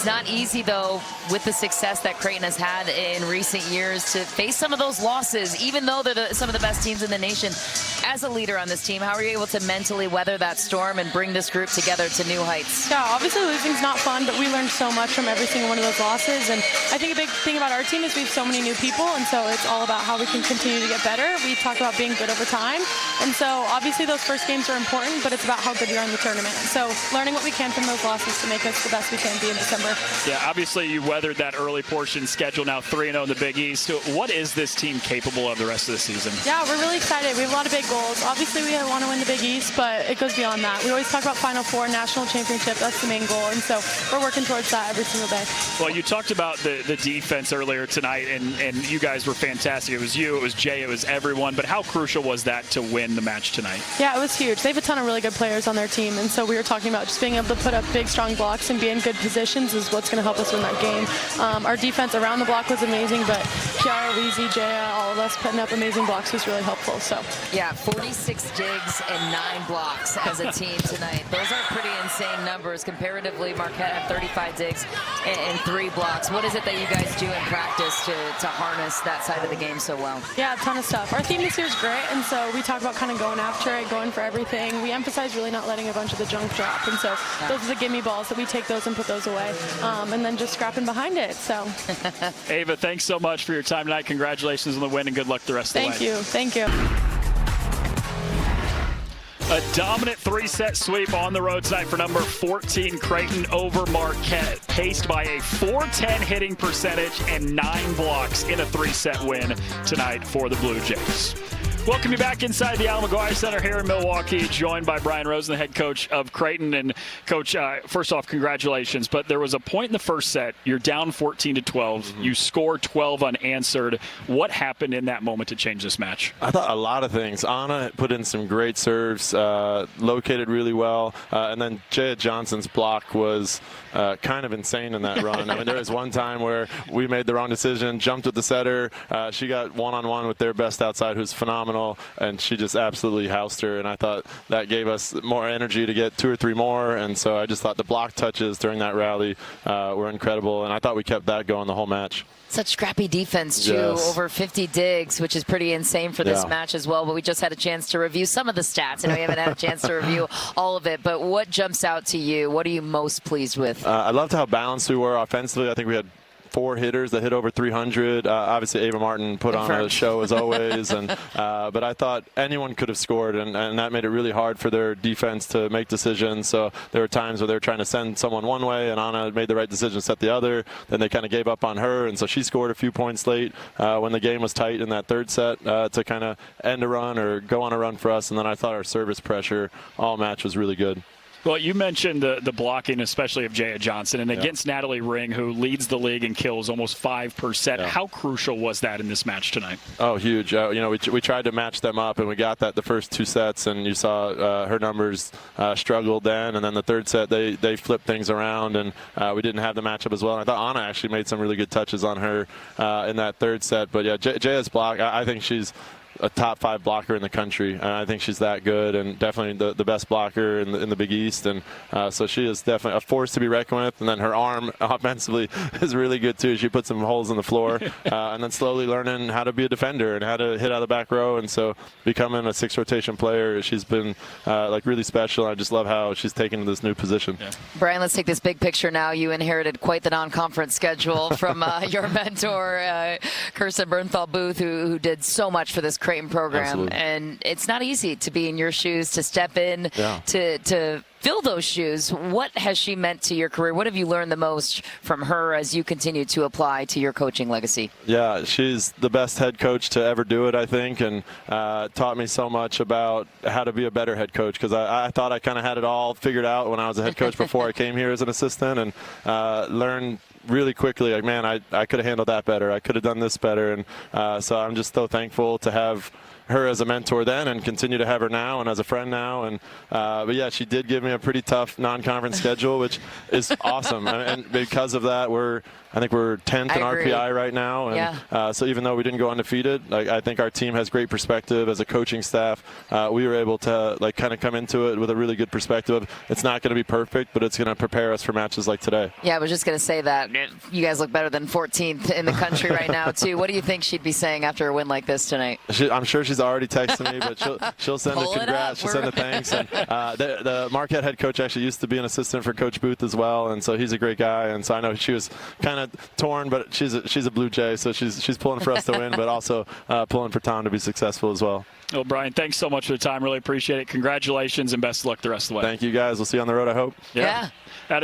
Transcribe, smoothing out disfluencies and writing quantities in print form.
not easy, though, with the success that Creighton has had in recent years to face some of those losses, even though they're some of the best teams in the nation. As a leader on this team, how are you able to mentally weather that storm and bring this group together to new heights? Yeah, obviously losing's not fun, but we learned so much from every single one of those losses. And I think a big thing about our team is we have so many new people, and so it's all about how we can continue to get better. We talk about being good over time, and so obviously those first games are important, but it's about how good you are in the tournament. So learning what we can from those losses to make us the best we can be in December. Yeah, obviously you weathered that early portion schedule, now 3-0 in the Big East. What is this team capable of the rest of the season? Yeah, we're really excited. We have a lot of big goals. Obviously we want to win the Big East, but it goes beyond that. We always talk about Final Four, national championship. That's the main goal, and so we're working towards that every single day. Well, you talked about the defense earlier tonight, and you guys were fantastic. It was you, it was Jay, it was everyone, but how crucial was that to win the match tonight? Yeah, it was huge. They have a ton of really good players on their team, and so we were talking about just being able to put up big, strong blocks and be in good positions is what's going to help us win that game. Our defense around the block was amazing, but Kiara, Weezy, Jaya, all of us putting up amazing blocks was really helpful. So yeah, 46 digs and 9 blocks as a team tonight. Those are pretty insane numbers. Comparatively, Marquette had 35 digs and 3 blocks. What is it that you guys do in practice to harness that side of the game so well? Yeah, a ton of stuff. Our theme this year is great, and so we talk about kind of going after it, going for everything. We emphasize really not letting a bunch of the junk drop, and so those are the gimme balls that we take those and put those away, and then just scrapping behind it. So Ava, thanks so much for your time tonight. Congratulations on the win, and good luck the rest of the way. Thank you. A dominant 3-set sweep on the road tonight for number 14 Creighton over Marquette, paced by a .410 hitting percentage and 9 blocks in a 3-set win tonight for the Blue Jays. Welcome you back inside the Al McGuire Center here in Milwaukee, joined by Brian Rosen, the head coach of Creighton. And Coach, first off, congratulations. But there was a point in the first set, you're down 14-12. You score 12 unanswered. What happened in that moment to change this match? I thought a lot of things. Anna put in some great serves, located really well. And then Jaya Johnson's block was kind of insane in that run. I mean, there was one time where we made the wrong decision, jumped with the setter. She got one-on-one with their best outside, who's phenomenal. And she just absolutely housed her, and I thought that gave us more energy to get 2 or 3 more, and so I just thought the block touches during that rally were incredible, and I thought we kept that going the whole match. Such scrappy defense, too. Yes. Over 50 digs, which is pretty insane for this match as well. But we just had a chance to review some of the stats. I know we haven't had a chance to review all of it. But what jumps out to you? What are you most pleased with? I loved how balanced we were offensively. I think we had 4 hitters that hit over 300. Obviously, Ava Martin put on a show as always, and but I thought anyone could have scored, and that made it really hard for their defense to make decisions. So there were times where they were trying to send someone one way, and Anna made the right decision, set the other. Then they kind of gave up on her, and so she scored a few points late when the game was tight in that 3rd set to kind of end a run or go on a run for us. And then I thought our service pressure all match was really good. Well, you mentioned the blocking, especially of Jaya Johnson, and against Natalie Ring, who leads the league in kills almost 5%. How crucial was that in this match tonight? Oh, huge. We tried to match them up, and we got that the first 2 sets, and you saw her numbers struggled then, and then the 3rd set they flipped things around, and we didn't have the matchup as well. And I thought Anna actually made some really good touches on her in that 3rd set. But yeah, Jaya's block, I think she's a top 5 blocker in the country. I think she's that good, and definitely the best blocker in the Big East. And so she is definitely a force to be reckoned with. And then her arm offensively is really good too. She put some holes in the floor, and then slowly learning how to be a defender and how to hit out of the back row. And so becoming a 6 rotation player, she's been like really special. I just love how she's taken to this new position. Yeah. Brian, let's take this big picture now. You inherited quite the non-conference schedule from your mentor, Kirsten Bernthal-Booth, who did so much for this Creighton program. Absolutely. And it's not easy to be in your shoes, to step in, to fill those shoes. What has she meant to your career? What have you learned the most from her as you continue to apply to your coaching legacy? Yeah, she's the best head coach to ever do it, I think, and taught me so much about how to be a better head coach, because I thought I kind of had it all figured out when I was a head coach before I came here as an assistant, and learned really quickly, like, man, I could have handled that better. I could have done this better. And so I'm just so thankful to have her as a mentor then and continue to have her now and as a friend now. And but yeah, she did give me a pretty tough non-conference schedule, which is awesome. And because of that, I think we're 10th in RPI right now. And so even though we didn't go undefeated, I think our team has great perspective as a coaching staff. We were able to kind of come into it with a really good perspective of it's not going to be perfect, but it's going to prepare us for matches like today. Yeah, I was just going to say that. You guys look better than 14th in the country right now, too. What do you think she'd be saying after a win like this tonight? I'm sure she's already texting me, but she'll send a congrats. She'll send a thanks. And, the Marquette head coach actually used to be an assistant for Coach Booth as well, and so he's a great guy. And so I know she was kind of torn, but she's a Blue Jay, so she's pulling for us to win, but also pulling for Tom to be successful as well. Well, Brian, thanks so much for the time. Really appreciate it. Congratulations and best of luck the rest of the way. Thank you, guys. We'll see you on the road, I hope. Yeah.